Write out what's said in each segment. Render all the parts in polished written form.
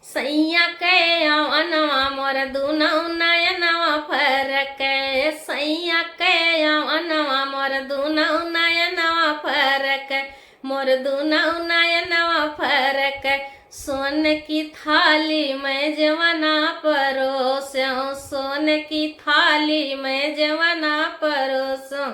सैया के अनवा मोर दुनौ नयनवा फरक सैया के अनवा मोर दुनौ नयनवा फरक मोर दुनौ नयनवा फरक सोन की थाली में जवना परोसो सोन की थाली में जवना परोसो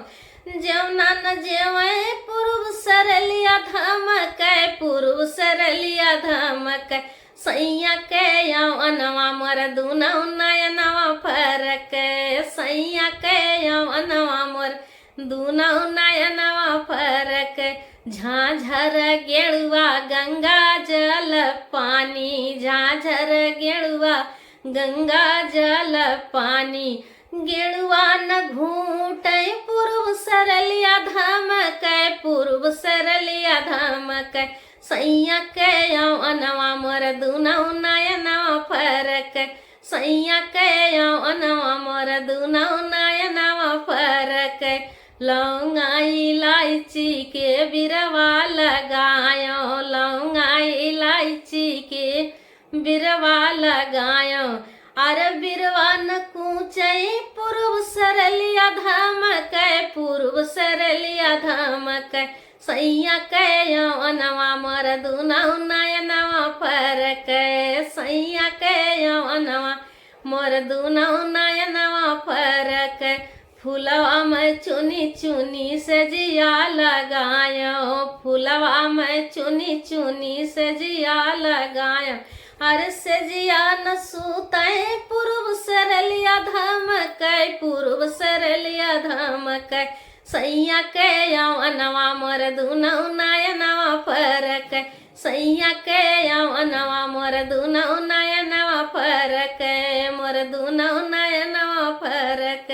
जवना न जेवे पूर्व सरलिया धमक पूर्व सरलिया धमक सैया के अनवा मोर दुनौ नयनवा फरक सैया के अनवा मोर दुनौ नयनवा फरक झाझर गेरुआ गंगा जल पानी झाझर गेरुआ गंगा जल पानी गेरुआ न घूट पूर्व सरलिया धमक पूर्व सरलिया धमक सैया के अनवा मोर दुनौ नयनवा फरक सैया के अनवा मोर दुनौ नयनवा फरक लौंगा इलायची के बिरवा लगायो लौंगा इलायची के बिरवा लगायो अरे बिरवा न कूचई पूर्व सरलिया धमक पूर्व सरलिया धमक सैया के अनवा मोर दुनौ नयनवा फरक सैया के अनवा मोर दुनौ नयनवा फरक फुलवा में चुनी चुनी से जिया लगायो फुलवा में चुनी चुनी से जिया लगायो अरे से जिया न सूते पूर्व सरलिया धमक पूर्व सरलिया धमक सैया के अनवा मोर दुनौ नयनवा फरक सैया के अनवा मोर दुनौ नयनवा फरक मोर दुनौ नयनवा फरक।